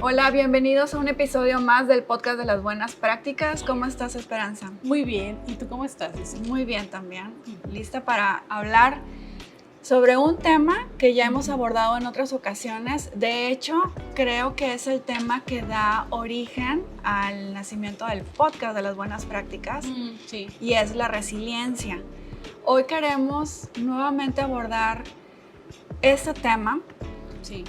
Hola, bienvenidos a un episodio más del podcast de las buenas prácticas. ¿Cómo estás, Esperanza? Muy bien. ¿Y tú cómo estás, Lucy? Muy bien también. Lista para hablar sobre un tema que ya hemos abordado en otras ocasiones. De hecho, creo que es el tema que da origen al nacimiento del podcast de las buenas prácticas. Sí. Y es la resiliencia. Hoy queremos nuevamente abordar este tema. Sí.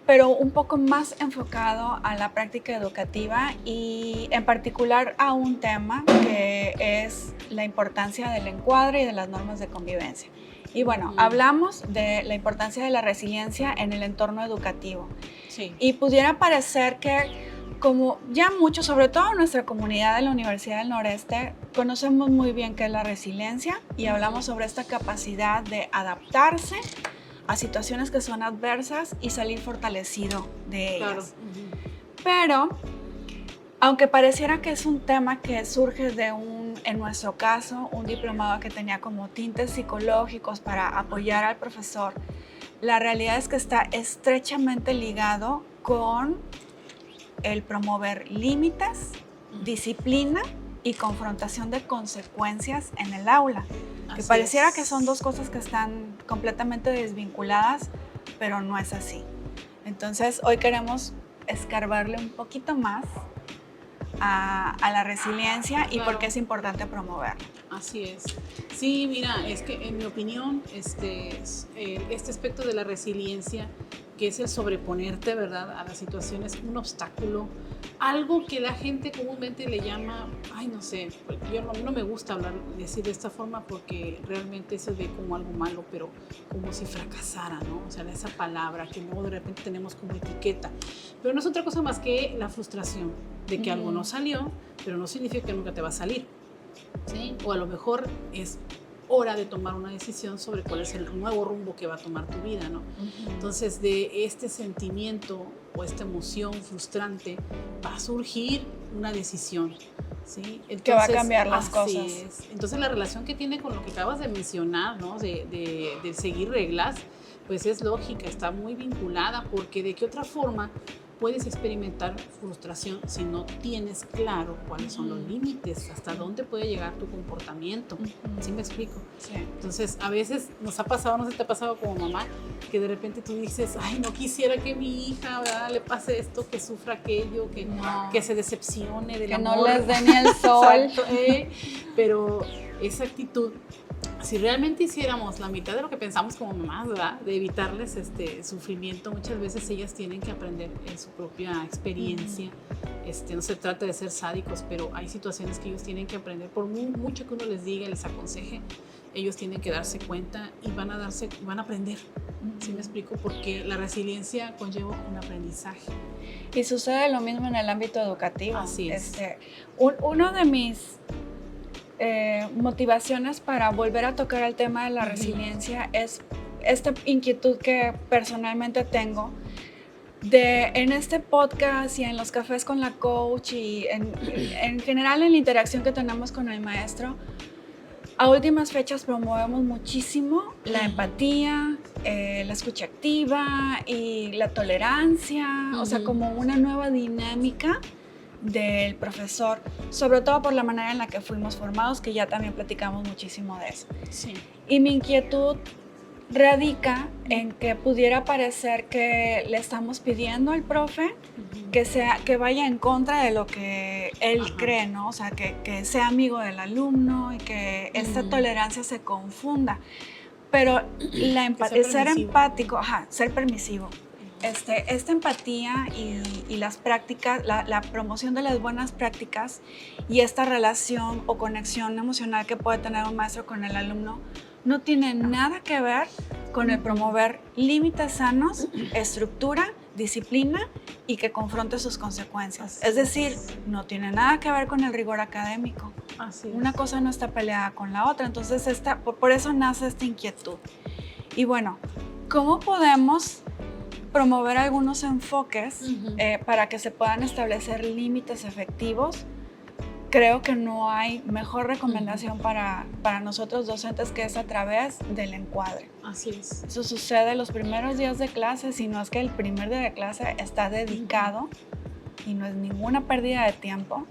Pero un poco más enfocado a la práctica educativa y en particular a un tema que es la importancia del encuadre y de las normas de convivencia. Y bueno, hablamos de la importancia de la resiliencia en el entorno educativo. Sí. Y pudiera parecer que, como ya muchos, sobre todo en nuestra comunidad de la Universidad del Noreste, conocemos muy bien qué es la resiliencia y hablamos sobre esta capacidad de adaptarse a situaciones que son adversas y salir fortalecido de ellas. Claro. Pero, aunque pareciera que es un tema que surge de en nuestro caso, un diplomado que tenía como tintes psicológicos para apoyar al profesor, la realidad es que está estrechamente ligado con el promover límites, disciplina y confrontación de consecuencias en el aula. Que pareciera que son dos cosas que están completamente desvinculadas, pero no es así. Entonces, hoy queremos escarbarle un poquito más a la resiliencia y por qué es importante promoverla. Así es. Sí, mira, es que en mi opinión, este aspecto de la resiliencia, que es el sobreponerte, ¿verdad?, a las situaciones, un obstáculo, algo que la gente comúnmente le llama, ay, no sé, yo no me gusta decir de esta forma porque realmente se ve como algo malo, pero como si fracasara, ¿no? O sea, esa palabra que luego de repente tenemos como etiqueta, pero no es otra cosa más que la frustración de que algo no salió, pero no significa que nunca te va a salir, ¿sí? O a lo mejor es hora de tomar una decisión sobre cuál es el nuevo rumbo que va a tomar tu vida, ¿no? Entonces, de este sentimiento o esta emoción frustrante va a surgir una decisión, ¿sí? Entonces, que va a cambiar las cosas. Es. Entonces, la relación que tiene con lo que acabas de mencionar, ¿no?, de seguir reglas, pues es lógica, está muy vinculada, porque de qué otra forma puedes experimentar frustración si no tienes claro cuáles son los límites, hasta dónde puede llegar tu comportamiento. ¿Sí me explico? Sí. Entonces, a veces nos ha pasado, no sé si te ha pasado como mamá, que de repente tú dices, ay, no quisiera que mi hija, ¿verdad?, le pase esto, que sufra aquello, que se decepcione del amor. Que no les dé ni el sol. Exacto, pero esa actitud, si realmente hiciéramos la mitad de lo que pensamos como mamás, ¿verdad?, de evitarles sufrimiento, muchas veces ellas tienen que aprender en su propia experiencia. No se trata de ser sádicos, pero hay situaciones que ellos tienen que aprender. Por mucho que uno les diga y les aconseje, ellos tienen que darse cuenta y van a aprender. ¿Sí me explico? Porque la resiliencia conlleva un aprendizaje. Y sucede lo mismo en el ámbito educativo. Así es. Uno de mis motivaciones para volver a tocar el tema de la resiliencia es esta inquietud que personalmente tengo en este podcast y en los cafés con la coach y en general en la interacción que tenemos con el maestro. A últimas fechas promovemos muchísimo la empatía, la escucha activa y la tolerancia, o sea, como una nueva dinámica del profesor, sobre todo por la manera en la que fuimos formados, que ya también platicamos muchísimo de eso. Sí. Y mi inquietud radica en que pudiera parecer que le estamos pidiendo al profe que vaya en contra de lo que él cree, ¿no? O sea, que sea amigo del alumno y que esta tolerancia se confunda. Pero ser empático, ser permisivo. Esta empatía y las prácticas, la promoción de las buenas prácticas y esta relación o conexión emocional que puede tener un maestro con el alumno no tiene nada que ver con el promover límites sanos, estructura, disciplina y que confronte sus consecuencias. Es decir, no tiene nada que ver con el rigor académico. Una cosa no está peleada con la otra, entonces por eso nace esta inquietud. Y bueno, ¿cómo podemos promover algunos enfoques para que se puedan establecer límites efectivos? Creo que no hay mejor recomendación para nosotros docentes que es a través del encuadre. Así es. Eso sucede los primeros días de clase, si no es que el primer día de clase está dedicado y no es ninguna pérdida de tiempo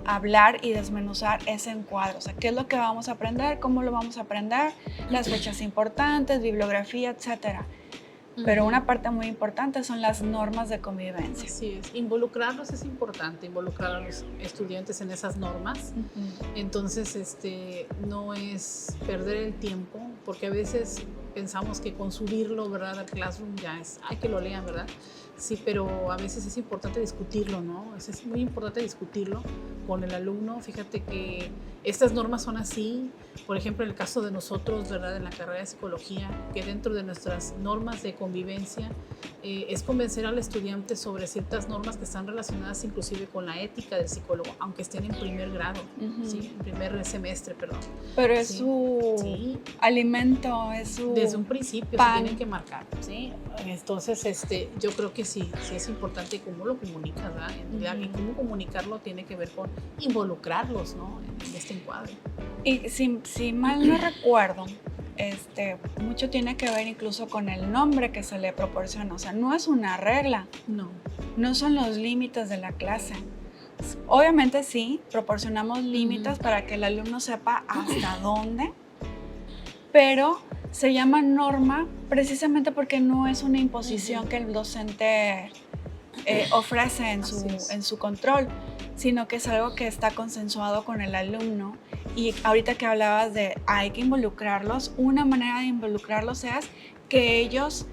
hablar y desmenuzar ese encuadro. O sea, ¿qué es lo que vamos a aprender? ¿Cómo lo vamos a aprender? Las fechas importantes, bibliografía, etcétera. Pero una parte muy importante son las normas de convivencia. Así es, involucrarlos es importante, involucrar a los estudiantes en esas normas. Entonces, no es perder el tiempo, porque a veces pensamos que con subirlo, ¿verdad?, al Classroom ya es, hay que lo lean, ¿verdad? Sí, pero a veces es importante discutirlo, ¿no? Es muy importante discutirlo con el alumno. Fíjate que estas normas son así. Por ejemplo, en el caso de nosotros, ¿verdad?, en la carrera de psicología, que dentro de nuestras normas de convivencia es convencer al estudiante sobre ciertas normas que están relacionadas inclusive con la ética del psicólogo, aunque estén en primer grado, ¿sí? En primer semestre, perdón. Pero es su alimento, es su desde un principio pan. Se tienen que marcar, ¿sí? Entonces, yo creo que sí es importante cómo lo comunicas, ¿verdad? Y cómo comunicarlo tiene que ver con involucrarlos, ¿no?, en este encuadre. Y si mal no recuerdo, mucho tiene que ver incluso con el nombre que se le proporciona. O sea, no es una regla. No son los límites de la clase. Obviamente sí, proporcionamos límites para que el alumno sepa hasta dónde, pero se llama norma precisamente porque no es una imposición que el docente ofrece en su control, sino que es algo que está consensuado con el alumno. Y ahorita que hablabas de hay que involucrarlos, una manera de involucrarlos es que ellos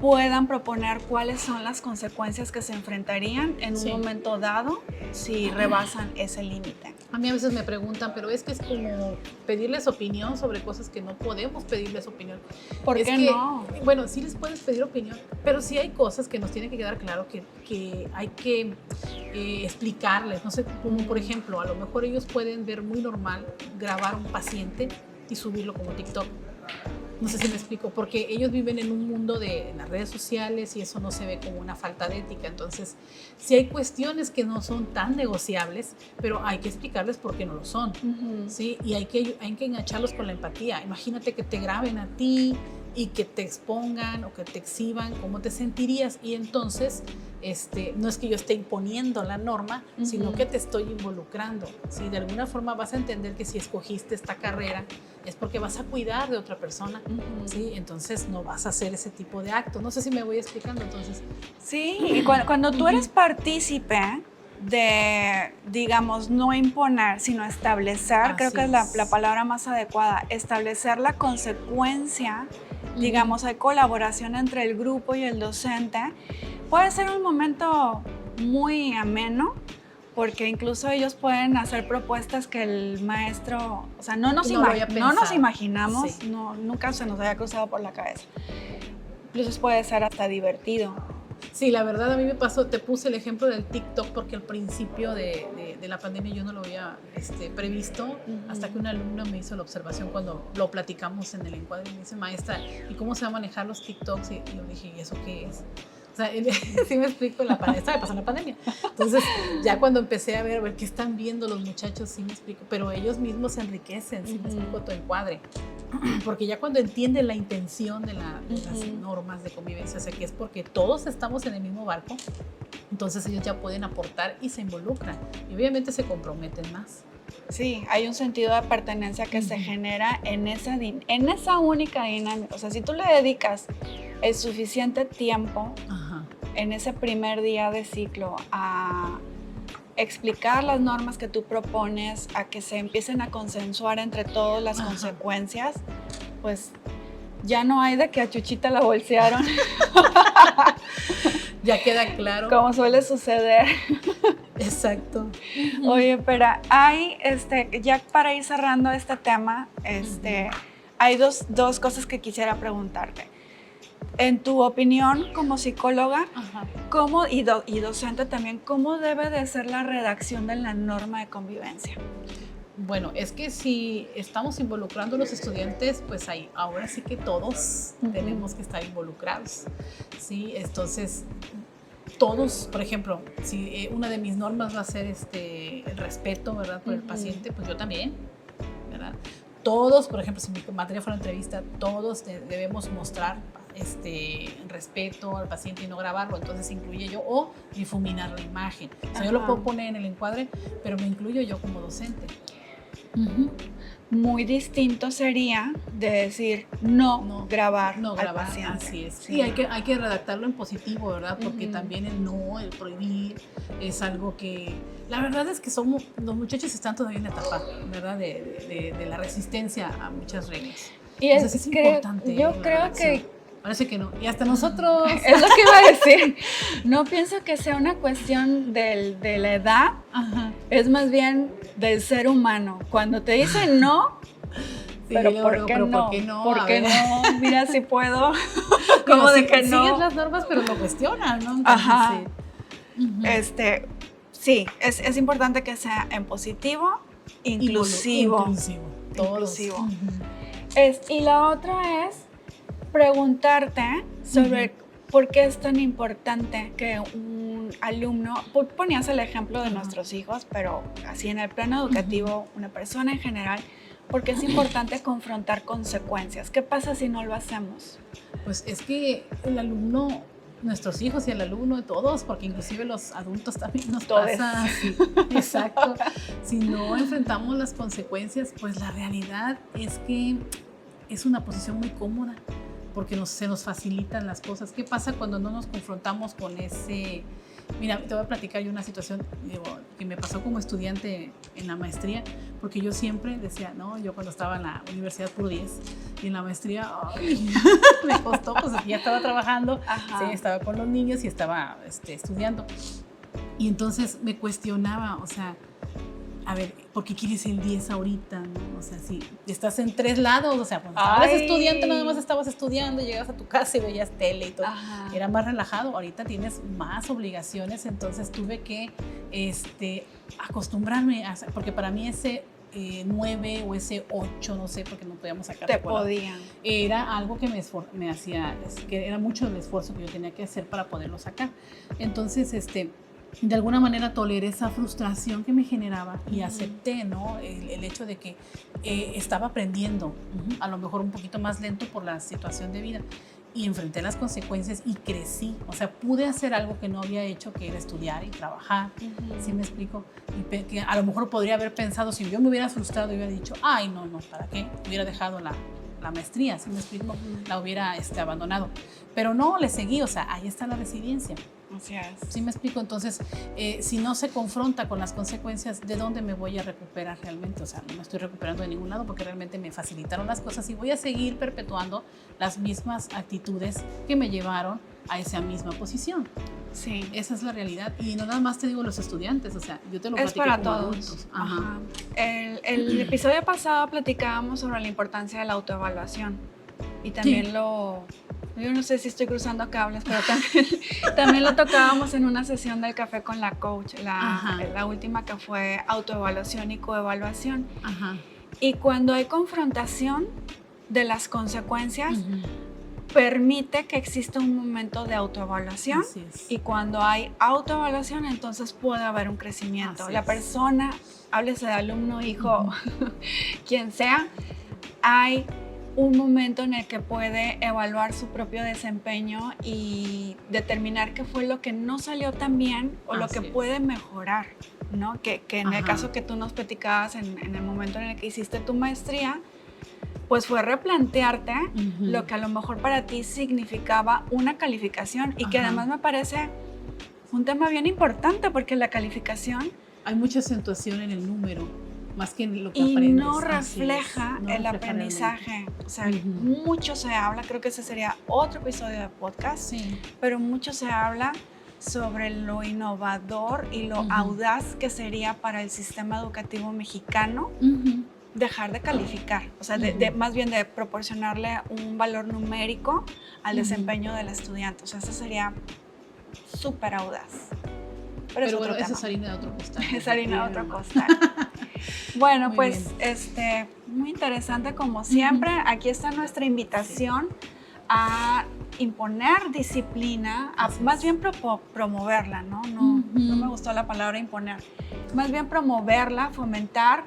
puedan proponer cuáles son las consecuencias que se enfrentarían en un momento dado si rebasan ese límite. A mí a veces me preguntan, pero es que es como pedirles opinión sobre cosas que no podemos pedirles opinión. ¿Por qué no? Bueno, sí les puedes pedir opinión, pero sí hay cosas que nos tiene que quedar claro que hay que explicarles. No sé, como por ejemplo, a lo mejor ellos pueden ver muy normal grabar a un paciente y subirlo como TikTok. No sé si me explico, porque ellos viven en un mundo de las redes sociales y eso no se ve como una falta de ética. Entonces, sí hay cuestiones que no son tan negociables, pero hay que explicarles por qué no lo son. ¿Sí? Y hay que engancharlos con la empatía. Imagínate que te graben a ti y que te expongan o que te exhiban, ¿cómo te sentirías? Y entonces, no es que yo esté imponiendo la norma, sino que te estoy involucrando. ¿Sí? De alguna forma vas a entender que si escogiste esta carrera es porque vas a cuidar de otra persona, ¿sí? Entonces no vas a hacer ese tipo de actos. No sé si me voy explicando, entonces. Sí, y cuando tú eres partícipe de, digamos, no imponer, sino establecer, creo que es la palabra más adecuada, establecer la consecuencia, digamos, hay colaboración entre el grupo y el docente, puede ser un momento muy ameno, porque incluso ellos pueden hacer propuestas que el maestro, o sea, no nos imaginamos, nunca se nos había cruzado por la cabeza. Incluso puede ser hasta divertido. Sí, la verdad a mí me pasó, te puse el ejemplo del TikTok porque al principio de la pandemia yo no lo había previsto, hasta que una alumna me hizo la observación cuando lo platicamos en el encuadre y me dice, maestra, ¿y cómo se va a manejar los TikToks? Y yo dije, ¿y eso qué es? O sea, sí me explico, esta me pasó en la pandemia. Entonces, ya cuando empecé a ver qué están viendo los muchachos, sí me explico, pero ellos mismos se enriquecen, sí me explico tu encuadre. Porque ya cuando entienden la intención de las normas de convivencia, o sea, que es porque todos estamos en el mismo barco, entonces ellos ya pueden aportar y se involucran. Y obviamente se comprometen más. Sí, hay un sentido de pertenencia que se genera en esa única dinámica. O sea, si tú le dedicas el suficiente tiempo en ese primer día de ciclo a explicar las normas que tú propones, a que se empiecen a consensuar entre todos las consecuencias, pues ya no hay de que a Chuchita la bolsearon. Ya queda claro. Como suele suceder. Exacto. Oye, pero hay, ya para ir cerrando este tema, hay dos cosas que quisiera preguntarte. En tu opinión, como psicóloga, ¿cómo, y docente también, cómo debe de ser la redacción de la norma de convivencia? Bueno, es que si estamos involucrando a los estudiantes, pues ahora sí que todos tenemos que estar involucrados, ¿sí? Entonces, todos, por ejemplo, si una de mis normas va a ser el respeto, ¿verdad?, por el paciente, pues yo también, ¿verdad? todos, por ejemplo, si mi materia fuera una entrevista, todos debemos mostrar respeto al paciente y no grabarlo, entonces incluye yo, o difuminar la imagen. O sea, yo lo puedo poner en el encuadre, pero me incluyo yo como docente. Muy distinto sería de decir no grabar al paciente. Así es. Sí, hay que redactarlo en positivo, ¿verdad? Porque también el prohibir es algo que, la verdad es que los muchachos están todavía en la etapa, ¿verdad? De la resistencia a muchas reglas. Y es importante. Yo creo que parece que no. Y hasta nosotros. Es lo que iba a decir. No pienso que sea una cuestión de la edad. Ajá. Es más bien del ser humano. Cuando te dicen no, sí, pero ¿por qué no? ¿Por qué no? Mira, si puedo. Como de que no. Sigues las normas, pero lo cuestionan, ¿no? Entonces, ajá. Sí, es importante que sea en positivo, inclusivo. Inclusivo. Y la otra es preguntarte sobre por qué es tan importante que un alumno, ponías el ejemplo de nuestros hijos, pero así en el plano educativo, una persona en general, porque es importante confrontar consecuencias. ¿Qué pasa si no lo hacemos? Pues es que el alumno, nuestros hijos y el alumno, todos, porque inclusive los adultos también nos pasa. Sí, exacto. Si no enfrentamos las consecuencias, pues la realidad es que es una posición muy cómoda, porque se nos facilitan las cosas. ¿Qué pasa cuando no nos confrontamos con ese? Mira, te voy a platicar yo una situación que me pasó como estudiante en la maestría, porque yo siempre decía, no, yo cuando estaba en la universidad por 10 y en la maestría, me costó, pues ya estaba trabajando, sí, estaba con los niños y estaba estudiando. Y entonces me cuestionaba, o sea, a ver, ¿por qué quieres el 10 ahorita? ¿No? O sea, si estás en 3 lados, o sea, cuando eras estudiante nada más estabas estudiando, llegabas a tu casa y veías tele y todo, era más relajado. Ahorita tienes más obligaciones, entonces tuve que acostumbrarme, porque para mí ese 9 o ese 8, no sé, porque no podíamos sacar. Te podían. Era algo que me hacía, que era mucho el esfuerzo que yo tenía que hacer para poderlo sacar. Entonces, de alguna manera toleré esa frustración que me generaba y acepté, ¿no? El hecho de que estaba aprendiendo, a lo mejor un poquito más lento por la situación de vida, y enfrenté las consecuencias y crecí. O sea, pude hacer algo que no había hecho, que era estudiar y trabajar. ¿Sí me explico? Y que a lo mejor podría haber pensado, si yo me hubiera frustrado y hubiera dicho, ay, no, ¿para qué? Hubiera dejado la maestría, ¿sí me explico? La hubiera abandonado. Pero no, le seguí, o sea, ahí está la resiliencia. Así es. ¿Sí me explico? Entonces, si no se confronta con las consecuencias, ¿de dónde me voy a recuperar realmente? O sea, no me estoy recuperando de ningún lado porque realmente me facilitaron las cosas y voy a seguir perpetuando las mismas actitudes que me llevaron a esa misma posición. Sí. Esa es la realidad. Y no nada más te digo los estudiantes, o sea, yo te lo platiqué para como todos. Adultos. Ajá. El episodio pasado platicábamos sobre la importancia de la autoevaluación y también yo no sé si estoy cruzando cables, pero también lo tocábamos en una sesión del café con la coach, la última, que fue autoevaluación y coevaluación. Y cuando hay confrontación de las consecuencias, permite que exista un momento de autoevaluación, y cuando hay autoevaluación, entonces puede haber un crecimiento. La persona, háblese de alumno, hijo, quien sea, hay un momento en el que puede evaluar su propio desempeño y determinar qué fue lo que no salió tan bien o lo que puede mejorar, ¿no? Que en el caso que tú nos platicabas en el momento en el que hiciste tu maestría, pues fue replantearte lo que a lo mejor para ti significaba una calificación, y que además me parece un tema bien importante, porque la calificación... Hay mucha acentuación en el número, más que en lo que y aprendes. No refleja el aprendizaje. O sea, mucho se habla, creo que ese sería otro episodio de podcast, pero mucho se habla sobre lo innovador y lo audaz que sería para el sistema educativo mexicano dejar de calificar, o sea, más bien de proporcionarle un valor numérico al desempeño del estudiante. O sea, eso sería súper audaz. Pero bueno, eso es harina de otro costal. Es harina de otro costal. Bueno, muy pues bien. Muy interesante como siempre. Aquí está nuestra invitación a imponer disciplina, más bien promoverla, ¿no? No me gustó la palabra imponer. Más bien promoverla, fomentar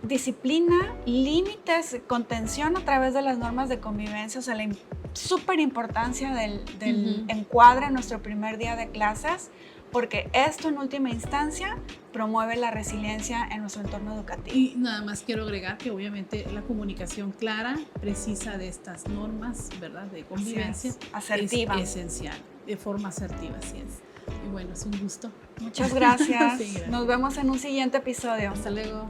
disciplina, límites, contención a través de las normas de convivencia, o sea, la súper importancia del encuadre en nuestro primer día de clases, porque esto en última instancia promueve la resiliencia en nuestro entorno educativo. Y nada más quiero agregar que obviamente la comunicación clara, precisa de estas normas, ¿verdad?, de convivencia, asertiva, es esencial, de forma asertiva, así es. Y bueno, es un gusto. Muchas gracias. Sí, gracias. Nos vemos en un siguiente episodio. Hasta luego.